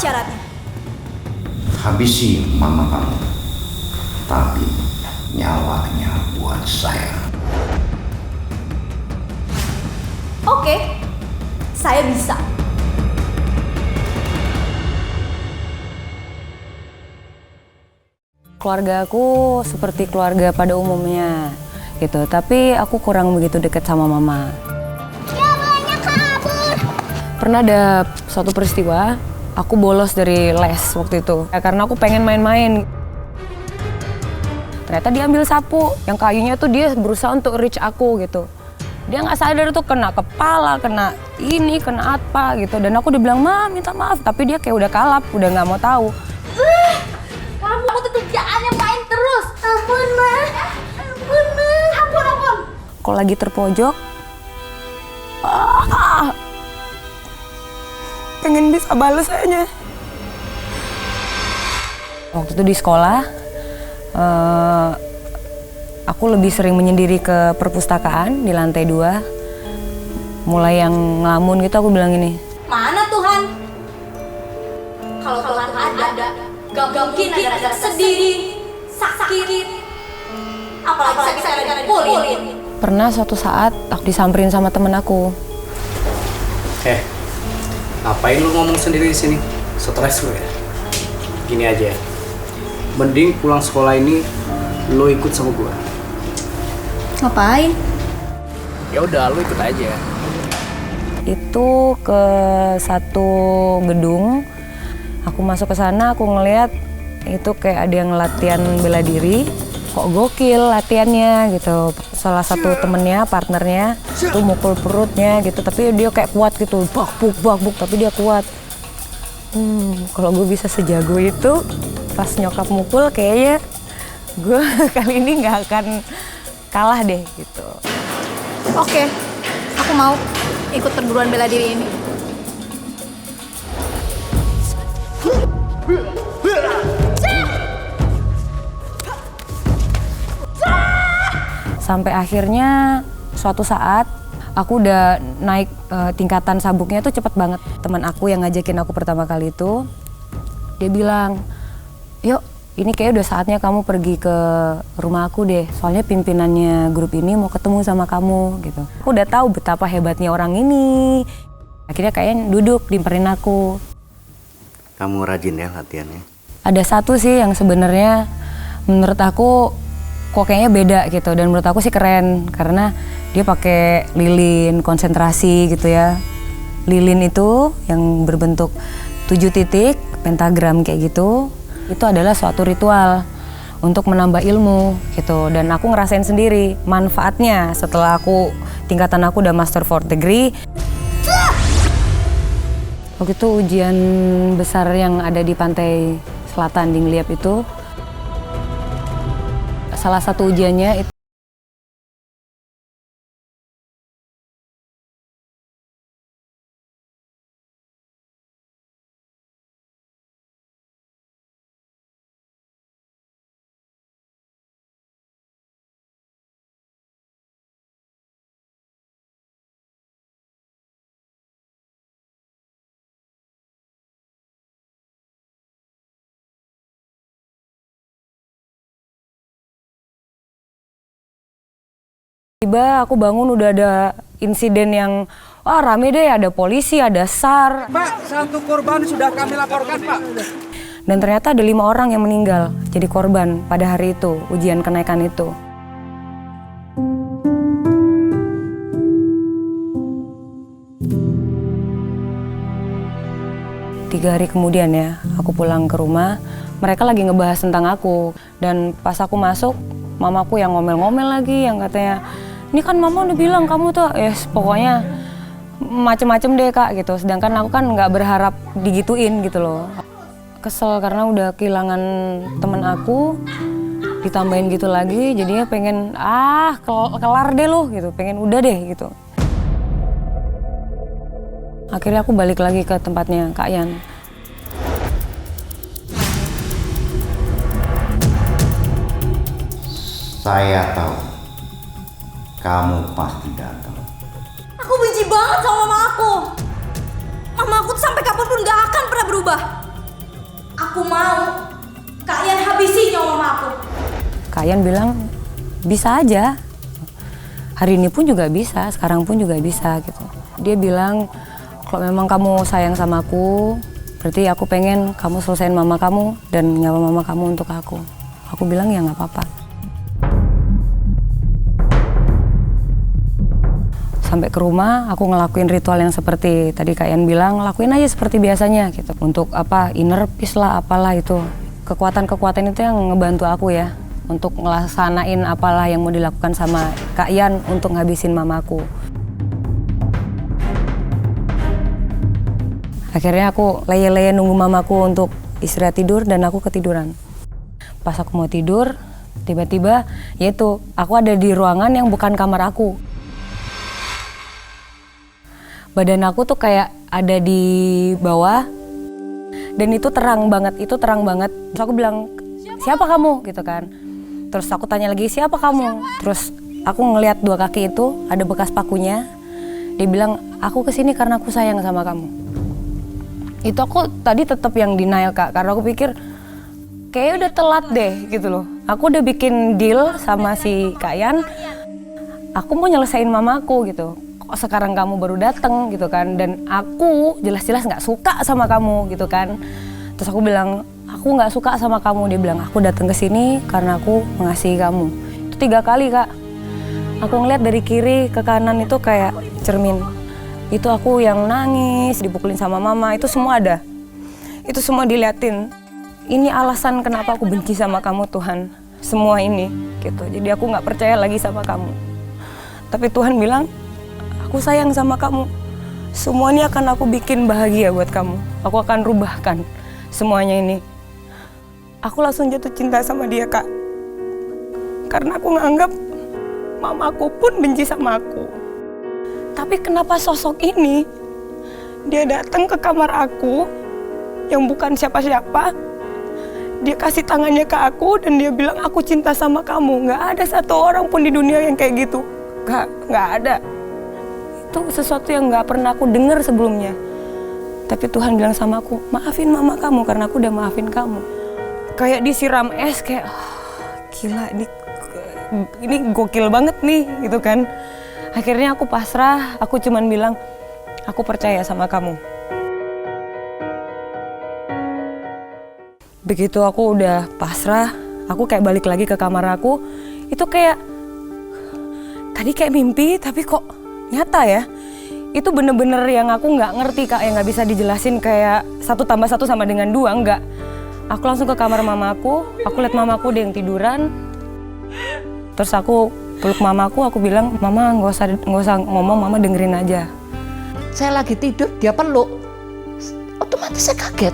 syaratnya? Habisi mama kamu, tapi nyawanya buat saya. Oke, saya bisa. Keluarga aku seperti keluarga pada umumnya gitu, tapi aku kurang begitu dekat sama mama. Ya banyak kabur. Pernah ada suatu peristiwa, aku bolos dari les waktu itu karena aku pengen main-main. Ternyata dia ambil sapu, yang kayunya tuh dia berusaha untuk reach aku gitu. Dia nggak sadar tuh kena kepala, kena ini, kena apa gitu. Dan aku udah bilang, "Ma, minta maaf." Tapi dia kayak udah kalap, udah nggak mau tahu. Kamu tuh kerjaannya main terus. Ampun, Ma. Ampun, Ma. Ampun. Kalau lagi terpojok, pengen bisa balas aja. Waktu itu di sekolah, aku lebih sering menyendiri ke perpustakaan di lantai 2. Mulai yang ngelamun gitu, aku bilang gini, Mana Tuhan? Kalau Tuhan ada, gak mungkin ada sedih, sakit, apalagi sakit dipukulin. pernah suatu saat aku disamperin sama temen aku. Ngapain lu ngomong sendiri di sini? Stres lu ya? Gini aja, mending pulang sekolah ini lo ikut sama gua. Ngapain? Ya udah, lo ikut aja. Itu ke satu gedung, aku masuk ke sana, aku ngeliat itu kayak ada yang latihan bela diri. Kok gokil latihannya gitu. Salah satu temennya, partnernya itu mukul perutnya gitu, tapi dia kayak kuat gitu, bak-buk, tapi dia kuat. Kalau gue bisa sejago itu, pas nyokap mukul kayaknya gue kali ini nggak akan kalah deh gitu. Oke, aku mau ikut perguruan bela diri ini. Sampai akhirnya suatu saat aku udah naik tingkatan sabuknya tuh cepet banget. Teman aku yang ngajakin aku pertama kali itu, dia bilang, "Yuk, ini kayak udah saatnya kamu pergi ke rumah aku deh. Soalnya pimpinannya grup ini mau ketemu sama kamu," gitu. Aku udah tahu betapa hebatnya orang ini. Akhirnya kayaknya duduk dimperin aku. Kamu rajin ya latihannya? Ada satu sih yang sebenarnya menurut aku kok kayaknya beda gitu, dan menurut aku sih keren karena dia pakai lilin konsentrasi gitu ya. Lilin itu yang berbentuk 7 titik pentagram kayak gitu, itu adalah suatu ritual untuk menambah ilmu gitu, dan aku ngerasain sendiri manfaatnya setelah tingkatan aku udah master 4 degree. Waktu itu ujian besar yang ada di pantai selatan di Ngliap itu, salah satu ujiannya itu tiba aku bangun udah ada insiden yang rame deh, ada polisi, ada SAR. Pak, satu korban sudah kami laporkan, Pak. Dan ternyata ada 5 orang yang meninggal jadi korban pada hari itu, ujian kenaikan itu. Tiga hari kemudian ya, aku pulang ke rumah, mereka lagi ngebahas tentang aku. Dan pas aku masuk, mamaku yang ngomel-ngomel lagi, yang katanya, "Ini kan mama udah bilang kamu tuh," pokoknya macem-macem deh Kak gitu. Sedangkan aku kan nggak berharap digituin gitu loh. Kesel karena udah kehilangan temen aku, ditambahin gitu lagi, jadinya pengen kelar deh lo gitu, pengen udah deh gitu. Akhirnya aku balik lagi ke tempatnya Kak Yan. Saya tahu kamu pasti datang. Aku benci banget sama mama aku. Mama aku tuh sampai kapanpun gak akan pernah berubah. Aku mau Kak Yan habisi nyawa mama aku. Kak Yan bilang, bisa aja. Hari ini pun juga bisa, sekarang pun juga bisa gitu. Dia bilang, kalau memang kamu sayang sama aku, berarti aku pengen kamu selesain mama kamu dan nyawa mama kamu untuk aku. Aku bilang ya nggak apa-apa. Sampai ke rumah, aku ngelakuin ritual yang seperti tadi Kak Yan bilang, lakuin aja seperti biasanya gitu. Untuk apa, inner peace lah, apalah itu. Kekuatan-kekuatan itu yang ngebantu aku ya. Untuk ngelaksanain apalah yang mau dilakukan sama Kak Yan untuk ngabisin mamaku. Akhirnya aku leye-leye nunggu mamaku untuk istirahat tidur dan aku ketiduran. Pas aku mau tidur, tiba-tiba yaitu aku ada di ruangan yang bukan kamar aku. Badan aku tuh kayak ada di bawah dan itu terang banget, Terus aku bilang, siapa kamu? Gitu kan. Terus aku tanya lagi, siapa kamu? Terus aku ngelihat dua kaki itu, ada bekas pakunya. Dia bilang, aku kesini karena aku sayang sama kamu. Itu aku tadi tetap yang denial Kak, karena aku pikir, kayaknya udah telat deh gitu loh. Aku udah bikin deal sama si Kak Yan, aku mau nyelesain mamaku gitu. Kok sekarang kamu baru dateng gitu kan, dan aku jelas-jelas gak suka sama kamu gitu kan. Terus aku bilang, aku nggak suka sama kamu. Dia bilang, aku datang ke sini karena aku mengasihi kamu. Itu 3 kali Kak. Aku ngeliat dari kiri ke kanan itu kayak cermin. Itu aku yang nangis, dipukulin sama mama, itu semua ada. Itu semua diliatin. Ini alasan kenapa aku benci sama kamu Tuhan. Semua ini gitu. Jadi aku nggak percaya lagi sama kamu. Tapi Tuhan bilang, aku sayang sama kamu. Semua ini akan aku bikin bahagia buat kamu. Aku akan rubahkan semuanya ini. Aku langsung jatuh cinta sama dia Kak. Karena aku nganggap mamaku pun benci sama aku. Tapi kenapa sosok ini, dia datang ke kamar aku yang bukan siapa-siapa. Dia kasih tangannya ke aku dan dia bilang, aku cinta sama kamu. Gak ada satu orang pun di dunia yang kayak gitu. Gak ada. Itu sesuatu yang gak pernah aku dengar sebelumnya. Tapi Tuhan bilang sama aku, maafin mama kamu karena aku udah maafin kamu. Kayak disiram es, kayak gila, ini gokil banget nih gitu kan. Akhirnya aku pasrah, aku cuman bilang, aku percaya sama kamu. Begitu aku udah pasrah, aku kayak balik lagi ke kamar aku, itu kayak, tadi kayak mimpi tapi kok nyata ya. Itu bener-bener yang aku nggak ngerti Kak, yang nggak bisa dijelasin kayak 1 + 1 sama dengan 2, nggak. Aku langsung ke kamar mamaku, aku lihat mamaku dia yang tiduran. Terus aku peluk mamaku, aku bilang, mama nggak usah ngomong, mama dengerin aja. Saya lagi tidur, dia peluk. Otomatis saya kaget.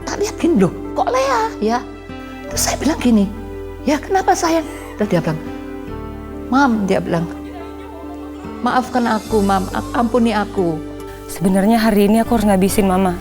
Tak lihat gini, loh kok Lea ya? Terus saya bilang gini, ya kenapa sayang? Terus dia bilang, Mam, dia bilang, maafkan aku, Mam, ampuni aku. Sebenarnya hari ini aku harus ngabisin mama.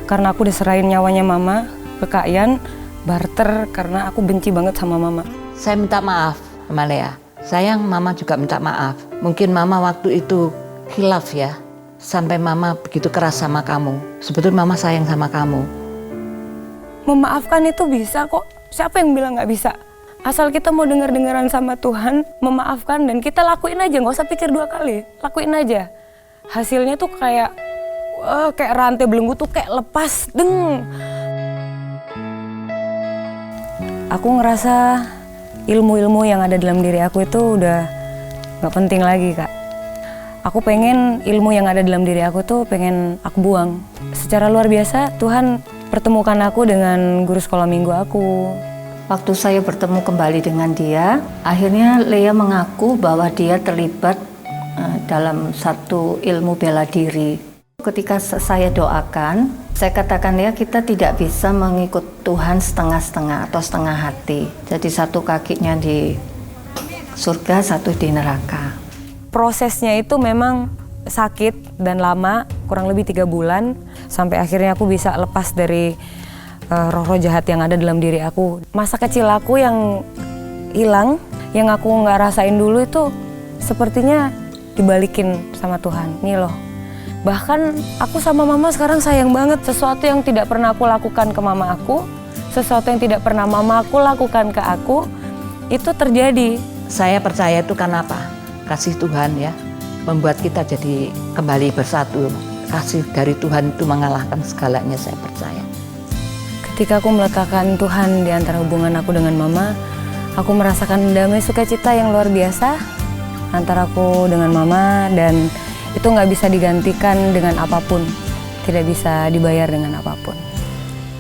Karena aku udah serahin nyawanya mama ke Kak Yan, barter karena aku benci banget sama mama. Saya minta maaf sama Lea. Sayang, mama juga minta maaf. Mungkin mama waktu itu khilaf ya. Sampai mama begitu keras sama kamu. Sebetulnya mama sayang sama kamu. Memaafkan itu bisa kok. Siapa yang bilang nggak bisa? Asal kita mau dengar-dengaran sama Tuhan, memaafkan dan kita lakuin aja, nggak usah pikir 2 kali. Lakuin aja. Hasilnya tuh kayak rantai belenggu tuh kayak lepas, deng. Aku ngerasa ilmu-ilmu yang ada dalam diri aku itu udah nggak penting lagi Kak. Aku pengen ilmu yang ada dalam diri aku tuh pengen aku buang. Secara luar biasa Tuhan pertemukan aku dengan guru sekolah minggu aku. Waktu saya bertemu kembali dengan dia, akhirnya Lea mengaku bahwa dia terlibat dalam satu ilmu bela diri. Ketika saya doakan, saya katakan Lea, kita tidak bisa mengikut Tuhan setengah-setengah atau setengah hati. Jadi 1 kakinya di surga, 1 di neraka. Prosesnya itu memang sakit dan lama, kurang lebih 3 bulan, sampai akhirnya aku bisa lepas dari roh-roh jahat yang ada dalam diri aku. Masa kecil aku yang hilang, yang aku nggak rasain dulu itu sepertinya dibalikin sama Tuhan. Nih loh. Bahkan aku sama mama sekarang sayang banget. Sesuatu yang tidak pernah aku lakukan ke mama aku, sesuatu yang tidak pernah mamaku lakukan ke aku, itu terjadi. Saya percaya itu karena apa? Kasih Tuhan ya, membuat kita jadi kembali bersatu. Kasih dari Tuhan itu mengalahkan segalanya, saya percaya. Ketika aku meletakkan Tuhan di antara hubungan aku dengan Mama, aku merasakan damai sukacita yang luar biasa antara aku dengan Mama, dan itu nggak bisa digantikan dengan apapun, tidak bisa dibayar dengan apapun.